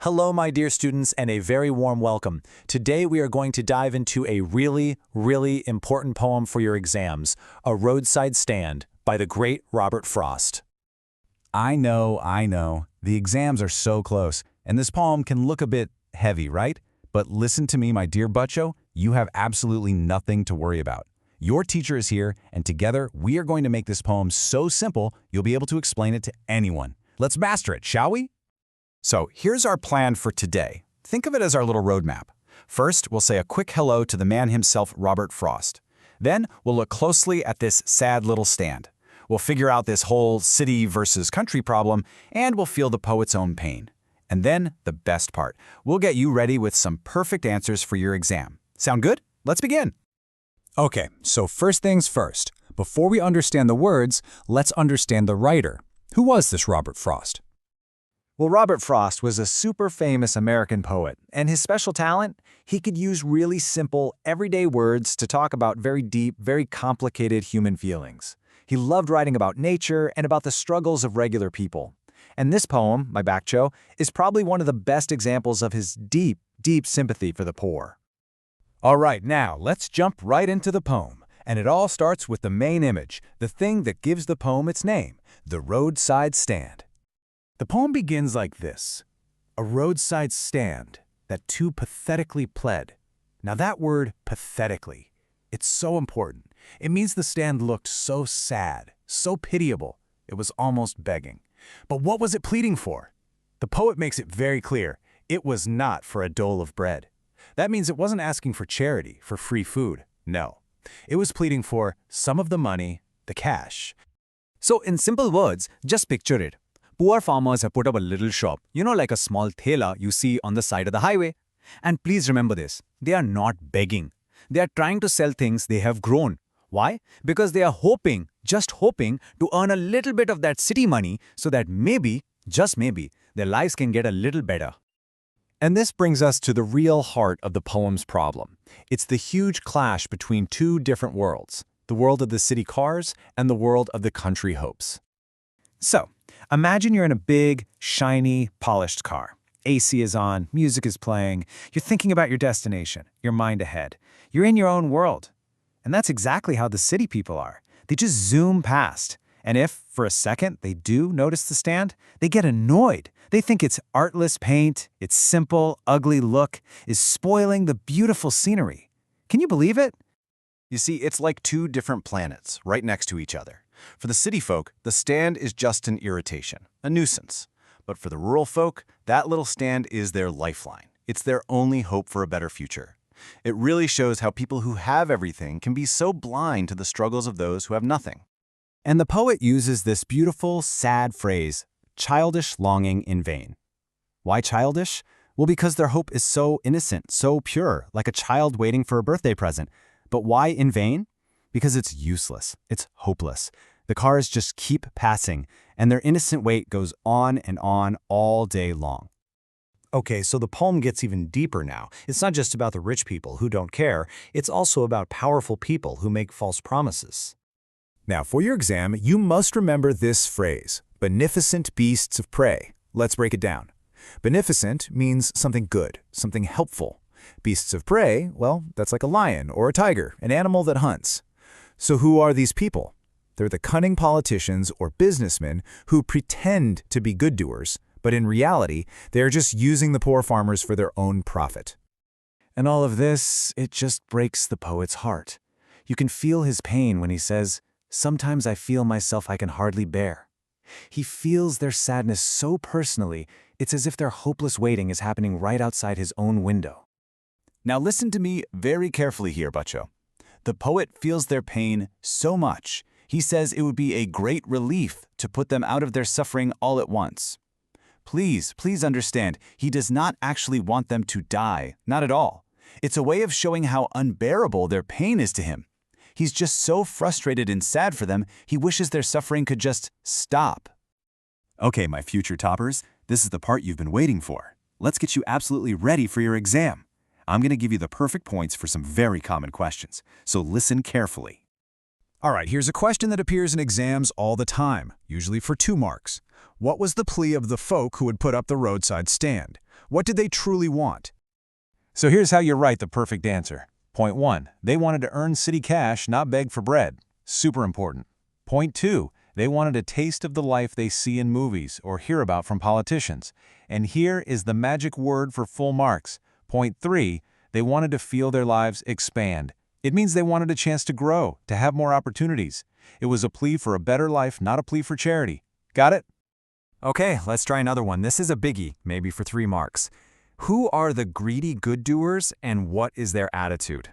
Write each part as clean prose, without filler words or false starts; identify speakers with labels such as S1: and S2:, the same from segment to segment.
S1: Hello, my dear students, and a very warm welcome. Today we are going to dive into a really important poem for your exams, A Roadside Stand by the great Robert Frost.
S2: I know. The exams are so close, and this poem can look a bit heavy, right? But listen to me, my dear Butcho, you have absolutely nothing to worry about. Your teacher is here, and together we are going to make this poem so simple you'll be able to explain it to anyone. Let's master it, shall we? So here's our plan for today. Think of it as our little roadmap. First, we'll say a quick hello to the man himself, Robert Frost. Then, we'll look closely at this sad little stand. We'll figure out this whole city versus country problem, and we'll feel the poet's own pain. And then, the best part, we'll get you ready with some perfect answers for your exam. Sound good? Let's begin.
S3: Okay, so first things first. Before we understand the words, let's understand the writer. Who was this Robert Frost?
S4: Well, Robert Frost was a super famous American poet, and his special talent? He could use really simple, everyday words to talk about very deep, very complicated human feelings. He loved writing about nature and about the struggles of regular people. And this poem, my Bakcho, is probably one of the best examples of his deep sympathy for the poor.
S3: All right, now let's jump right into the poem. And it all starts with the main image, the thing that gives the poem its name, the roadside stand. The poem begins like this: a roadside stand that too pathetically pled. Now that word, pathetically, it's so important. It means the stand looked so sad, so pitiable, it was almost begging. But what was it pleading for? The poet makes it very clear. It was not for a dole of bread. That means it wasn't asking for charity, for free food. No. It was pleading for some of the money, the cash.
S5: So in simple words, just picture it. Poor farmers have put up a little shop, like a small thela you see on the side of the highway. And please remember this, they are not begging. They are trying to sell things they have grown. Why? Because they are hoping, just hoping, to earn a little bit of that city money so that maybe, just maybe, their lives can get a little better.
S3: And this brings us to the real heart of the poem's problem. It's the huge clash between two different worlds, the world of the city cars and the world of the country hopes. So, imagine you're in a big, shiny, polished car. AC is on, music is playing, you're thinking about your destination, your mind ahead. You're in your own world. And that's exactly how the city people are. They just zoom past. And if, for a second, they do notice the stand, they get annoyed. They think its artless paint, its simple, ugly look, is spoiling the beautiful scenery. Can you believe it?
S2: You see, it's like two different planets right next to each other. For the city folk, the stand is just an irritation, a nuisance. But for the rural folk, that little stand is their lifeline. It's their only hope for a better future. It really shows how people who have everything can be so blind to the struggles of those who have nothing.
S3: And the poet uses this beautiful, sad phrase, childish longing in vain. Why childish? Well, because their hope is so innocent, so pure, like a child waiting for a birthday present. But why in vain? Because it's useless, it's hopeless. The cars just keep passing, and their innocent wait goes on and on all day long.
S6: Okay, so the poem gets even deeper now. It's not just about the rich people who don't care, it's also about powerful people who make false promises.
S3: Now, for your exam, you must remember this phrase, beneficent beasts of prey. Let's break it down. Beneficent means something good, something helpful. Beasts of prey, well, that's like a lion or a tiger, an animal that hunts. So who are these people? They're the cunning politicians or businessmen who pretend to be good-doers, but in reality, they're just using the poor farmers for their own profit. And all of this, it just breaks the poet's heart. You can feel his pain when he says, "Sometimes I feel myself I can hardly bear." He feels their sadness so personally, it's as if their hopeless waiting is happening right outside his own window.
S2: Now listen to me very carefully here, Butcho. The poet feels their pain so much, he says it would be a great relief to put them out of their suffering all at once. Please understand, he does not actually want them to die, not at all. It's a way of showing how unbearable their pain is to him. He's just so frustrated and sad for them, he wishes their suffering could just stop. Okay, my future toppers, this is the part you've been waiting for. Let's get you absolutely ready for your exam. I'm going to give you the perfect points for some very common questions, so listen carefully.
S3: All right, here's a question that appears in exams all the time, usually for 2 marks. What was the plea of the folk who would put up the roadside stand? What did they truly want?
S2: So here's how you write the perfect answer. Point 1, they wanted to earn city cash, not beg for bread. Super important. Point 2, they wanted a taste of the life they see in movies or hear about from politicians. And here is the magic word for full marks. Point 3, they wanted to feel their lives expand. It means they wanted a chance to grow, to have more opportunities. It was a plea for a better life, not a plea for charity. Got it?
S4: Okay, let's try another one. This is a biggie, maybe for 3 marks. Who are the greedy good-doers and what is their attitude?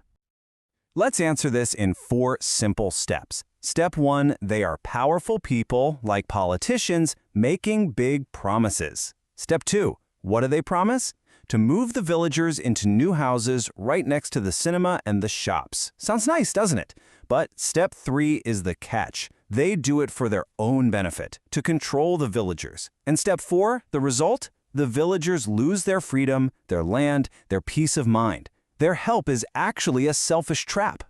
S7: Let's answer this in 4 simple steps. Step 1, they are powerful people, like politicians, making big promises. Step 2, what do they promise? To move the villagers into new houses right next to the cinema and the shops. Sounds nice, doesn't it? But step 3 is the catch. They do it for their own benefit, to control the villagers. And step 4, the result? The villagers lose their freedom, their land, their peace of mind. Their help is actually a selfish trap.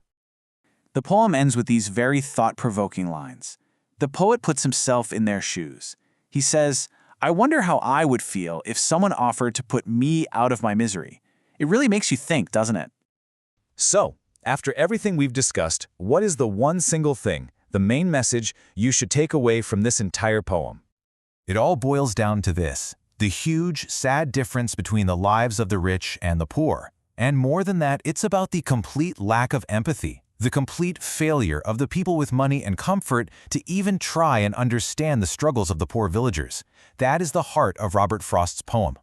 S8: The poem ends with these very thought-provoking lines. The poet puts himself in their shoes. He says, "I wonder how I would feel if someone offered to put me out of my misery." It really makes you think, doesn't it?
S1: So, after everything we've discussed, what is the one single thing, the main message, you should take away from this entire poem?
S2: It all boils down to this: the huge, sad difference between the lives of the rich and the poor. And more than that, it's about the complete lack of empathy, the complete failure of the people with money and comfort to even try and understand the struggles of the poor villagers. That is the heart of Robert Frost's poem.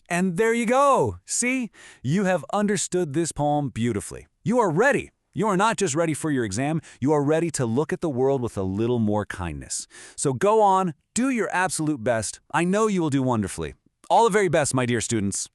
S9: And there you go. See? You have understood this poem beautifully. You are ready. You are not just ready for your exam, you are ready to look at the world with a little more kindness. So go on, do your absolute best. I know you will do wonderfully. All the very best, my dear students.